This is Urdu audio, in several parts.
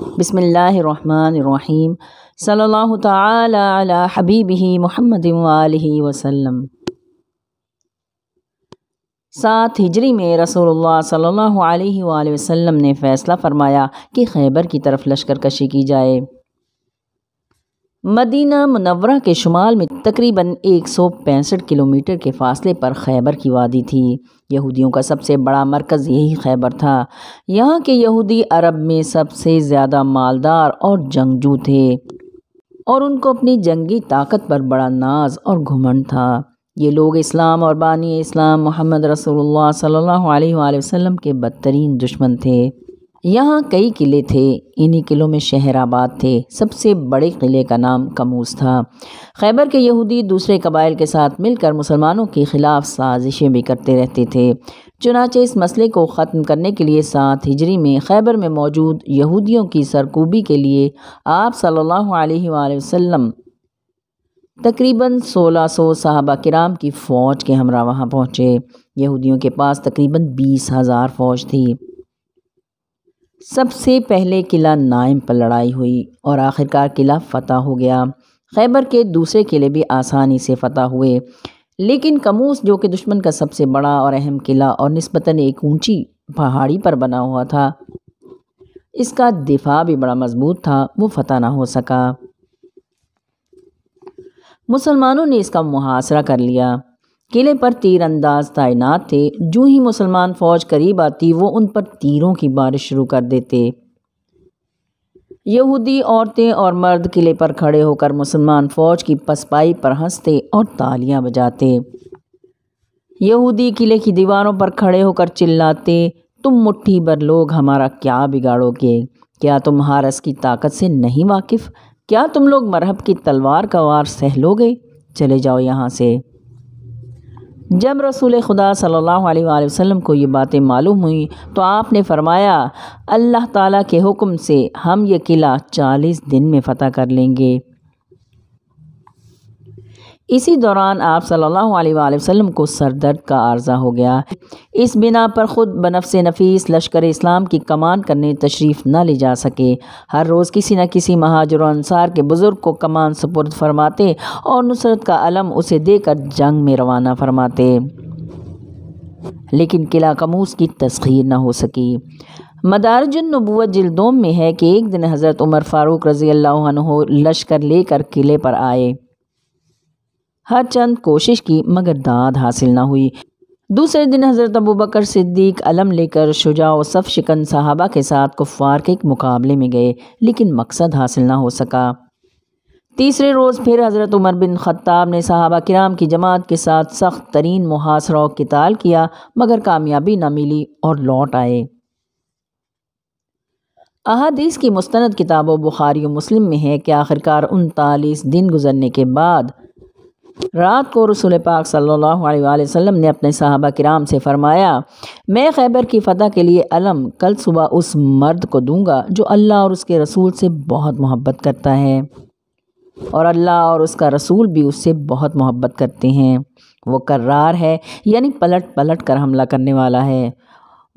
بسم اللہ الرحمن الرحیم صلی اللہ تعالی علی حبیبہ محمد وآلہ وسلم۔ 7 ہجری میں رسول اللہ صلی اللہ علیہ وآلہ وسلم نے فیصلہ فرمایا کہ خیبر کی طرف لشکر کشی کی جائے۔ مدینہ منورہ کے شمال میں تقریباً 165 کلومیٹر کے فاصلے پر خیبر کی وادی تھی۔ یہودیوں کا سب سے بڑا مرکز یہی خیبر تھا۔ یہاں کے یہودی عرب میں سب سے زیادہ مالدار اور جنگجو تھے اور ان کو اپنی جنگی طاقت پر بڑا ناز اور گھمنڈ تھا۔ یہ لوگ اسلام اور بانی اسلام محمد رسول اللہ صلی اللہ علیہ وآلہ وسلم کے بدترین دشمن تھے۔ یہاں کئی قلعے تھے، انہی قلعوں میں شہر آباد تھے۔ سب سے بڑے قلعے کا نام کموس تھا۔ خیبر کے یہودی دوسرے قبائل کے ساتھ مل کر مسلمانوں کے خلاف سازشیں بھی کرتے رہتے تھے۔ چنانچہ اس مسئلے کو ختم کرنے کے لیے 7 ہجری میں خیبر میں موجود یہودیوں کی سرکوبی کے لیے آپ صلی اللہ علیہ وآلہ وسلم تقریباً 1600 صحابہ کرام کی فوج کے ہمراہ وہاں پہنچے۔ یہودیوں کے پاس تقریباً 20,000 فوج تھی۔ سب سے پہلے قلعہ نائم پر لڑائی ہوئی اور آخرکار قلعہ فتح ہو گیا۔ خیبر کے دوسرے قلعے بھی آسانی سے فتح ہوئے، لیکن کموس جو کہ دشمن کا سب سے بڑا اور اہم قلعہ اور نسبتاً ایک اونچی پہاڑی پر بنا ہوا تھا، اس کا دفاع بھی بڑا مضبوط تھا، وہ فتح نہ ہو سکا۔ مسلمانوں نے اس کا محاصرہ کر لیا۔ قلعے پر تیر انداز تعینات تھے، جو ہی مسلمان فوج قریب آتی وہ ان پر تیروں کی بارش شروع کر دیتے۔ یہودی عورتیں اور مرد قلعے پر کھڑے ہو کر مسلمان فوج کی پسپائی پر ہنستے اور تالیاں بجاتے۔ یہودی قلعے کی دیواروں پر کھڑے ہو کر چلاتے، تم مٹھی بھر لوگ ہمارا کیا بگاڑو گے؟ کیا تم حارس کی طاقت سے نہیں واقف؟ کیا تم لوگ مرہب کی تلوار کا وار سہ لو گے؟ چلے جاؤ یہاں سے۔ جب رسول خدا صلی اللہ علیہ وآلہ وسلم کو یہ باتیں معلوم ہوئیں تو آپ نے فرمایا، اللہ تعالیٰ کے حکم سے ہم یہ قلعہ 40 دن میں فتح کر لیں گے۔ اسی دوران آپ صلی اللہ علیہ وآلہ وسلم کو سر درد کا عارضہ ہو گیا۔ اس بنا پر خود بنفس نفیس لشکر اسلام کی کمان کرنے تشریف نہ لے جا سکے۔ ہر روز کسی نہ کسی مہاجر و انصار کے بزرگ کو کمان سپرد فرماتے اور نصرت کا علم اسے دے کر جنگ میں روانہ فرماتے، لیکن قلعہ کموس کی تسخیر نہ ہو سکی۔ مدارج النبوت جلد 2 میں ہے کہ ایک دن حضرت عمر فاروق رضی اللہ عنہ لشکر لے کر قلعے پر آئے۔ ہر چند کوشش کی مگر داد حاصل نہ ہوئی۔ دوسرے دن حضرت ابوبکر صدیق علم لے کر شجاع و صف شکن صحابہ کے ساتھ کفار کے ایک مقابلے میں گئے، لیکن مقصد حاصل نہ ہو سکا۔ تیسرے روز پھر حضرت عمر بن خطاب نے صحابہ کرام کی جماعت کے ساتھ سخت ترین محاصرہ و قتال کیا، مگر کامیابی نہ ملی اور لوٹ آئے۔ احادیث کی مستند کتابوں بخاری و مسلم میں ہے کہ آخرکار 39 دن گزرنے کے بعد رات کو رسول پاک صلی اللہ علیہ وآلہ وسلم نے اپنے صحابہ کرام سے فرمایا، میں خیبر کی فتح کے لیے علم کل صبح اس مرد کو دوں گا جو اللہ اور اس کے رسول سے بہت محبت کرتا ہے، اور اللہ اور اس کا رسول بھی اس سے بہت محبت کرتے ہیں۔ وہ کرار ہے، یعنی پلٹ پلٹ کر حملہ کرنے والا ہے۔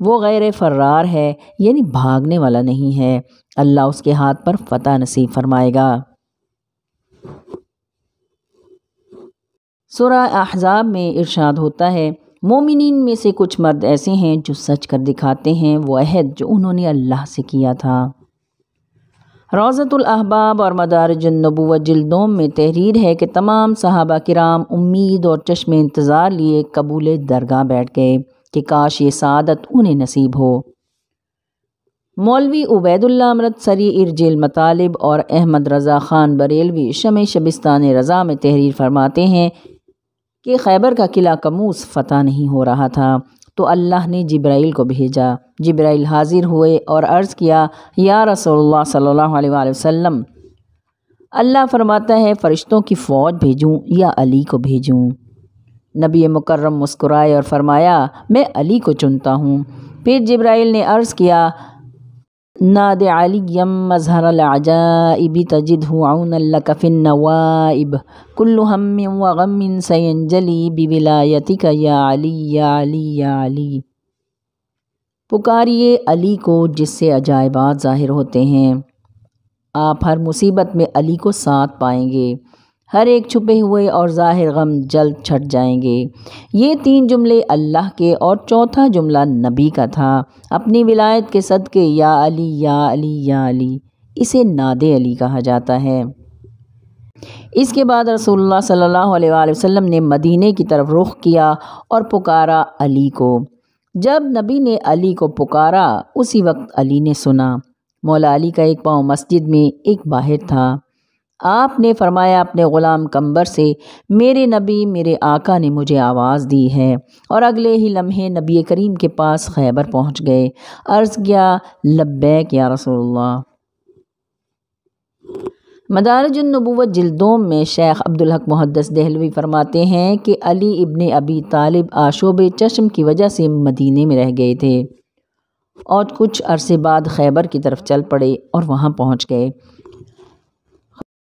وہ غیر فرار ہے، یعنی بھاگنے والا نہیں ہے۔ اللہ اس کے ہاتھ پر فتح نصیب فرمائے گا۔ سورہ احزاب میں ارشاد ہوتا ہے، مومنین میں سے کچھ مرد ایسے ہیں جو سچ کر دکھاتے ہیں وہ عہد جو انہوں نے اللہ سے کیا تھا۔ روضۃ الاحباب اور مدارج النبوت جلد 2 میں تحریر ہے کہ تمام صحابہ کرام امید اور چشم انتظار لیے قبول درگاہ بیٹھ گئے کہ کاش یہ سعادت انہیں نصیب ہو۔ مولوی عبید اللہ امرتسری ارج المطالب اور احمد رضا خان بریلوی شمع شبستان رضا میں تحریر فرماتے ہیں کہ خیبر کا قلعہ کموس فتح نہیں ہو رہا تھا تو اللہ نے جبرائیل کو بھیجا۔ جبرائیل حاضر ہوئے اور عرض کیا، یا رسول اللہ صلی اللہ علیہ وآلہ وسلم، اللہ فرماتا ہے فرشتوں کی فوج بھیجوں یا علی کو بھیجوں؟ نبی مکرم مسکرائے اور فرمایا، میں علی کو چنتا ہوں۔ پھر جبرائیل نے عرض کیا، ناد علیم مظہر العجائب تجدہ عونا لک فی النوائب کل ہم و غم سینجلی بولایتک یا علی یا علی یا علی۔ پکاریے علی کو جس سے عجائبات ظاہر ہوتے ہیں۔ آپ ہر مصیبت میں علی کو ساتھ پائیں گے، ہر ایک چھپے ہوئے اور ظاہر غم جلد چھٹ جائیں گے۔ یہ 3 جملے اللہ کے اور چوتھا جملہ نبی کا تھا۔ اپنی ولایت کے صدقے یا علی یا علی یا علی، اسے ناد علی کہا جاتا ہے۔ اس کے بعد رسول اللہ صلی اللہ علیہ وآلہ وسلم نے مدینے کی طرف رخ کیا اور پکارا علی کو۔ جب نبی نے علی کو پکارا اسی وقت علی نے سنا۔ مولا علی کا ایک پاؤں مسجد میں ایک باہر تھا۔ آپ نے فرمایا اپنے غلام قنبر سے، میرے نبی میرے آقا نے مجھے آواز دی ہے، اور اگلے ہی لمحے نبی کریم کے پاس خیبر پہنچ گئے۔ عرض کیا، لبیک یا رسول اللہ۔ مدارج النبوت جلد 2 میں شیخ عبدالحق محدث دہلوی فرماتے ہیں کہ علی ابن ابی طالب آشوب چشم کی وجہ سے مدینے میں رہ گئے تھے اور کچھ عرصے بعد خیبر کی طرف چل پڑے اور وہاں پہنچ گئے۔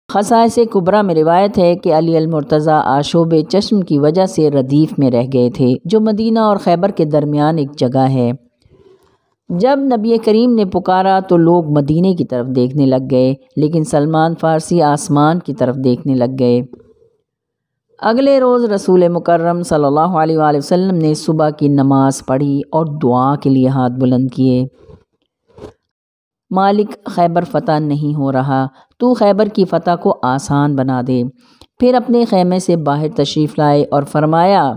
خصائص کبریٰ میں روایت ہے کہ علی المرتضیٰ آشوب چشم کی وجہ سے ردیف میں رہ گئے تھے، جو مدینہ اور خیبر کے درمیان ایک جگہ ہے۔ جب نبی کریم نے پکارا تو لوگ مدینے کی طرف دیکھنے لگ گئے، لیکن سلمان فارسی آسمان کی طرف دیکھنے لگ گئے۔ اگلے روز رسول مکرم صلی اللہ علیہ وآلہ وسلم نے صبح کی نماز پڑھی اور دعا کے لیے ہاتھ بلند کیے۔ مالک، خیبر فتح نہیں ہو رہا، تو خیبر کی فتح کو آسان بنا دے۔ پھر اپنے خیمے سے باہر تشریف لائے اور فرمایا،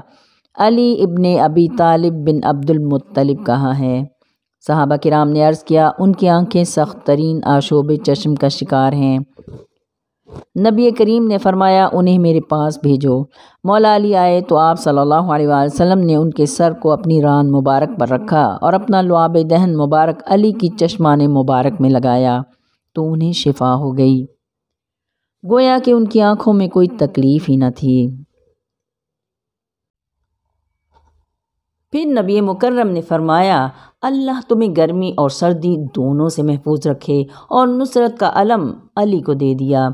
علی ابن ابی طالب بن عبد المطلب کہاں ہے؟ صحابہ کرام نے عرض کیا، ان کی آنکھیں سخت ترین آشوب چشم کا شکار ہیں۔ نبی کریم نے فرمایا، انہیں میرے پاس بھیجو۔ مولا علی آئے تو آپ صلی اللہ علیہ وآلہ وسلم نے ان کے سر کو اپنی ران مبارک پر رکھا اور اپنا لعاب دہن مبارک علی کی چشمان مبارک میں لگایا تو انہیں شفا ہو گئی، گویا کہ ان کی آنکھوں میں کوئی تکلیف ہی نہ تھی۔ پھر نبی مکرم نے فرمایا، اللہ تمہیں گرمی اور سردی دونوں سے محفوظ رکھے، اور نصرت کا علم علی کو دے دیا۔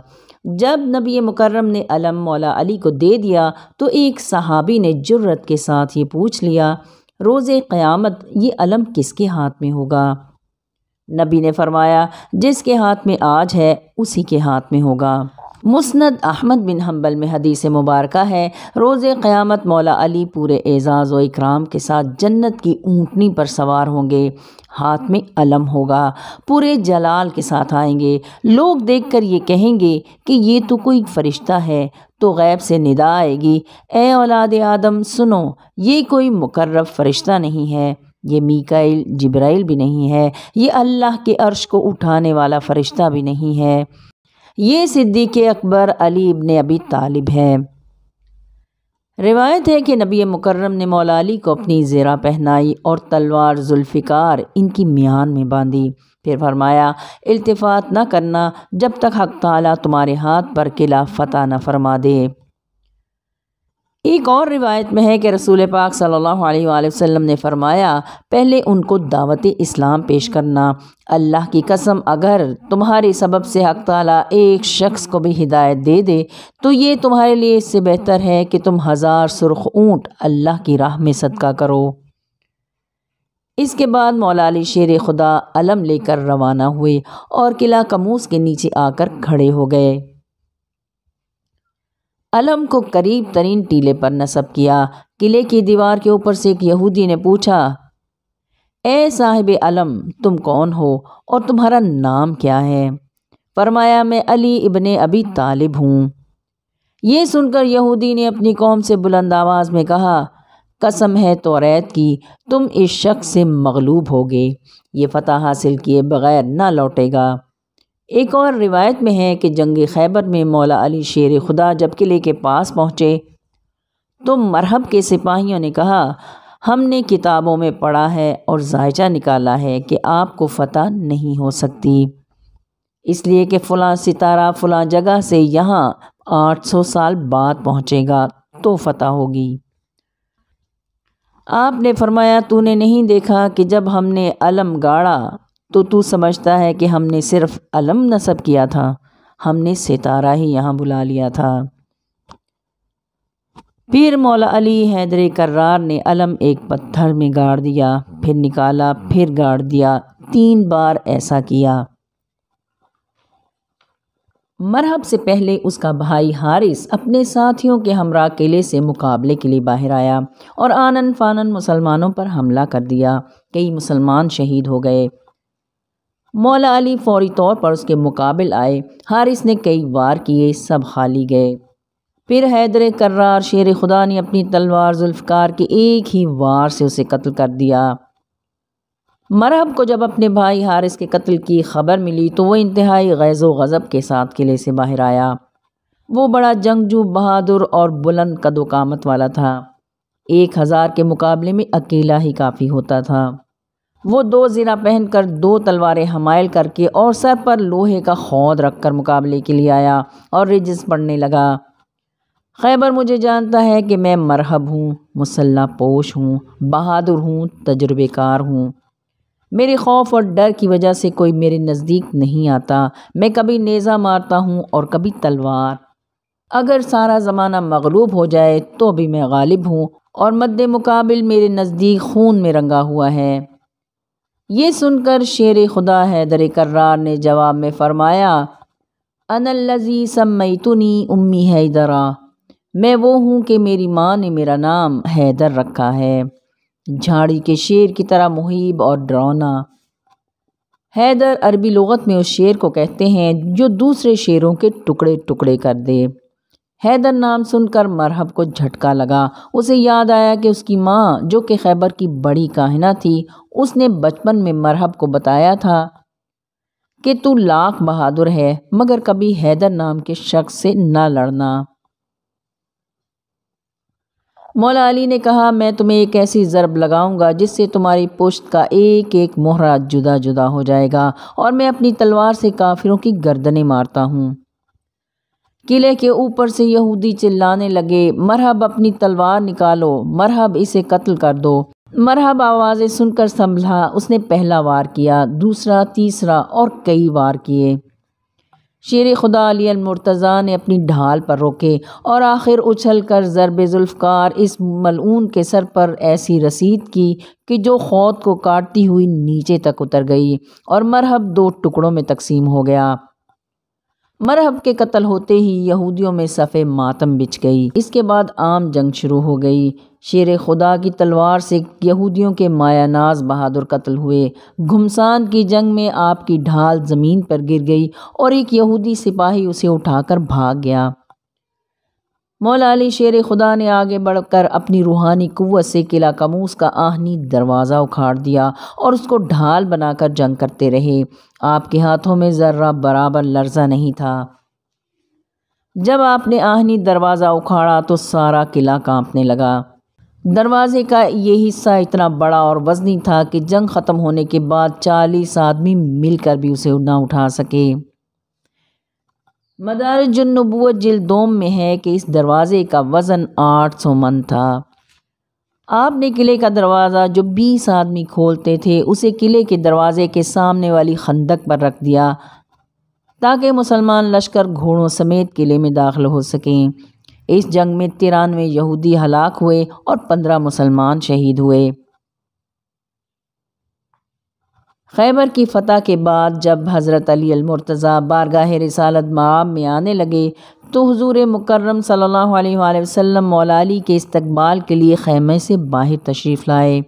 جب نبی مکرم نے علم مولا علی کو دے دیا تو ایک صحابی نے جرأت کے ساتھ یہ پوچھ لیا، روز قیامت یہ علم کس کے ہاتھ میں ہوگا؟ نبی نے فرمایا، جس کے ہاتھ میں آج ہے اسی کے ہاتھ میں ہوگا۔ مسند احمد بن حنبل میں حدیث مبارکہ ہے، روز قیامت مولا علی پورے اعزاز و اکرام کے ساتھ جنت کی اونٹنی پر سوار ہوں گے، ہاتھ میں علم ہوگا، پورے جلال کے ساتھ آئیں گے۔ لوگ دیکھ کر یہ کہیں گے کہ یہ تو کوئی فرشتہ ہے، تو غیب سے ندا آئے گی، اے اولاد آدم سنو، یہ کوئی مقرب فرشتہ نہیں ہے، یہ میکائیل جبرائیل بھی نہیں ہے، یہ اللہ کے عرش کو اٹھانے والا فرشتہ بھی نہیں ہے، یہ صدیق اکبر علی ابن ابی طالب ہے۔ روایت ہے کہ نبی مکرم نے مولا علی کو اپنی زرہ پہنائی اور تلوار ذوالفقار ان کی میان میں باندھی، پھر فرمایا، التفات نہ کرنا جب تک حق تعالیٰ تمہارے ہاتھ پر قلعہ فتح نہ فرما دے۔ ایک اور روایت میں ہے کہ رسول پاک صلی اللہ علیہ وآلہ وسلم نے فرمایا، پہلے ان کو دعوت اسلام پیش کرنا، اللہ کی قسم اگر تمہارے سبب سے حق تعالیٰ ایک شخص کو بھی ہدایت دے دے تو یہ تمہارے لیے اس سے بہتر ہے کہ تم 1000 سرخ اونٹ اللہ کی راہ میں صدقہ کرو۔ اس کے بعد مولا علی شیر خدا علم لے کر روانہ ہوئے اور قلعہ قموس کے نیچے آ کر کھڑے ہو گئے۔ علم کو قریب ترین ٹیلے پر نصب کیا۔ قلعے کی دیوار کے اوپر سے ایک یہودی نے پوچھا، اے صاحب علم، تم کون ہو اور تمہارا نام کیا ہے؟ فرمایا، میں علی ابن ابی طالب ہوں۔ یہ سن کر یہودی نے اپنی قوم سے بلند آواز میں کہا، قسم ہے توریت کی، تم اس شخص سے مغلوب ہوگے، یہ فتح حاصل کیے بغیر نہ لوٹے گا۔ ایک اور روایت میں ہے کہ جنگ خیبر میں مولا علی شیر خدا جب قلعے کے پاس پہنچے تو مرحب کے سپاہیوں نے کہا، ہم نے کتابوں میں پڑھا ہے اور ذائچہ نکالا ہے کہ آپ کو فتح نہیں ہو سکتی، اس لیے کہ فلاں ستارہ فلاں جگہ سے یہاں 800 سال بعد پہنچے گا تو فتح ہوگی۔ آپ نے فرمایا، تو نے نہیں دیکھا کہ جب ہم نے علم گاڑا تو سمجھتا ہے کہ ہم نے صرف علم نصب کیا تھا، ہم نے ستارہ ہی یہاں بلا لیا تھا۔ پھر مولا علی حیدر کرار نے علم ایک پتھر میں گاڑ دیا، پھر نکالا، پھر گاڑ دیا، 3 بار ایسا کیا۔ مرحب سے پہلے اس کا بھائی حارث اپنے ساتھیوں کے ہمراہ قلعے سے مقابلے کے لیے باہر آیا اور آنن فانن مسلمانوں پر حملہ کر دیا۔ کئی مسلمان شہید ہو گئے۔ مولا علی فوری طور پر اس کے مقابل آئے۔ حارث نے کئی وار کیے، سب خالی گئے۔ پھر حیدر کرار شیر خدا نے اپنی تلوار ذوالفقار کے ایک ہی وار سے اسے قتل کر دیا۔ مرحب کو جب اپنے بھائی حارث کے قتل کی خبر ملی تو وہ انتہائی غیظ و غضب کے ساتھ قلعے سے باہر آیا۔ وہ بڑا جنگجو، بہادر اور بلند قد و قامت والا تھا۔ 1000 کے مقابلے میں اکیلا ہی کافی ہوتا تھا۔ وہ 2 زرہ پہن کر 2 تلواریں حمائل کر کے اور سر پر لوہے کا خود رکھ کر مقابلے کے لیے آیا اور رجز پڑھنے لگا۔ خیبر مجھے جانتا ہے کہ میں مرحب ہوں، مسلح پوش ہوں، بہادر ہوں، تجربے کار ہوں۔ میرے خوف اور ڈر کی وجہ سے کوئی میرے نزدیک نہیں آتا۔ میں کبھی نیزہ مارتا ہوں اور کبھی تلوار۔ اگر سارا زمانہ مغلوب ہو جائے تو بھی میں غالب ہوں اور مد مقابل میرے نزدیک خون میں رنگا ہوا ہے۔ یہ سن کر شیر خدا حیدر کرار نے جواب میں فرمایا، انا الذی سمیتنی امی حیدرا، میں وہ ہوں کہ میری ماں نے میرا نام حیدر رکھا ہے، جھاڑی کے شیر کی طرح مہیب اور ڈراؤنا۔ حیدر عربی لغت میں اس شیر کو کہتے ہیں جو دوسرے شیروں کے ٹکڑے ٹکڑے کر دے۔ حیدر نام سن کر مرحب کو جھٹکا لگا۔ اسے یاد آیا کہ اس کی ماں جو کہ خیبر کی بڑی کاہنہ تھی، اس نے بچپن میں مرحب کو بتایا تھا کہ تو لاکھ بہادر ہے مگر کبھی حیدر نام کے شخص سے نہ لڑنا۔ مولا علی نے کہا، میں تمہیں ایک ایسی ضرب لگاؤں گا جس سے تمہاری پشت کا ایک ایک مہرہ جدا جدا ہو جائے گا، اور میں اپنی تلوار سے کافروں کی گردنیں مارتا ہوں۔ قلعے کے اوپر سے یہودی چلانے لگے، مرحب اپنی تلوار نکالو، مرحب اسے قتل کر دو۔ مرحب آوازیں سن کر سنبھلا۔ اس نے پہلا وار کیا، دوسرا، تیسرا اور کئی وار کیے۔ شیر خدا علی المرتضیٰ نے اپنی ڈھال پر روکے اور آخر اچھل کر ضرب ذوالفقار اس ملعون کے سر پر ایسی رسید کی کہ جو خود کو کاٹتی ہوئی نیچے تک اتر گئی اور مرحب 2 ٹکڑوں میں تقسیم ہو گیا۔ مرحب کے قتل ہوتے ہی یہودیوں میں صف ماتم بچھ گئی۔ اس کے بعد عام جنگ شروع ہو گئی۔ شیر خدا کی تلوار سے یہودیوں کے مایہ ناز بہادر قتل ہوئے۔ گھمسان کی جنگ میں آپ کی ڈھال زمین پر گر گئی اور ایک یہودی سپاہی اسے اٹھا کر بھاگ گیا۔ مولا علی شیر خدا نے آگے بڑھ کر اپنی روحانی قوت سے قلعہ قموس کا آہنی دروازہ اکھاڑ دیا اور اس کو ڈھال بنا کر جنگ کرتے رہے۔ آپ کے ہاتھوں میں ذرہ برابر لرزہ نہیں تھا۔ جب آپ نے آہنی دروازہ اکھاڑا تو سارا قلعہ کانپنے لگا۔ دروازے کا یہ حصہ اتنا بڑا اور وزنی تھا کہ جنگ ختم ہونے کے بعد 40 آدمی مل کر بھی اسے نہ اٹھا سکے۔ مدارج النبوت جلد 2 میں ہے کہ اس دروازے کا وزن 800 من تھا۔ آپ نے قلعے کا دروازہ جو 20 آدمی کھولتے تھے اسے قلعے کے دروازے کے سامنے والی خندق پر رکھ دیا تاکہ مسلمان لشکر گھوڑوں سمیت قلعے میں داخل ہو سکیں۔ اس جنگ میں 93 یہودی ہلاک ہوئے اور 15 مسلمان شہید ہوئے۔ خیبر کی فتح کے بعد جب حضرت علی المرتضیٰ بارگاہ رسالت مآب میں آنے لگے تو حضور مکرم صلی اللہ علیہ وآلہ وسلم مولا علی کے استقبال کے لیے خیمے سے باہر تشریف لائے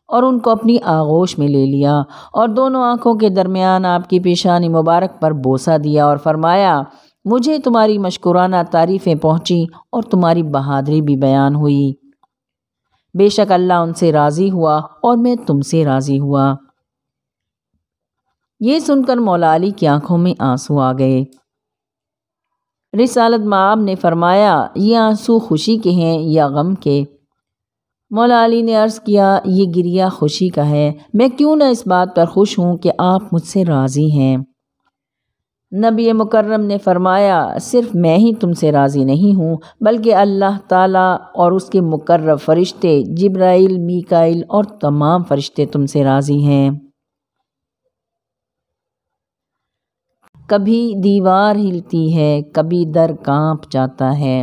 اور ان کو اپنی آغوش میں لے لیا اور دونوں آنکھوں کے درمیان آپ کی پیشانی مبارک پر بوسہ دیا اور فرمایا، مجھے تمہاری مشکورانہ تعریفیں پہنچی اور تمہاری بہادری بھی بیان ہوئی۔ بے شک اللہ ان سے راضی ہوا اور میں تم سے راضی ہوا۔ یہ سن کر مولا علی کی آنکھوں میں آنسو آ گئے۔ رسالت مآب نے فرمایا، یہ آنسو خوشی کے ہیں یا غم کے؟ مولا علی نے عرض کیا، یہ گریہ خوشی کا ہے۔ میں کیوں نہ اس بات پر خوش ہوں کہ آپ مجھ سے راضی ہیں۔ نبی مکرم نے فرمایا، صرف میں ہی تم سے راضی نہیں ہوں بلکہ اللہ تعالیٰ اور اس کے مقرب فرشتے جبرائیل، میکائیل اور تمام فرشتے تم سے راضی ہیں۔ کبھی دیوار ہلتی ہے، کبھی در کانپ جاتا ہے،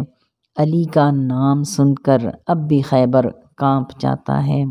علی کا نام سن کر اب بھی خیبر کانپ جاتا ہے۔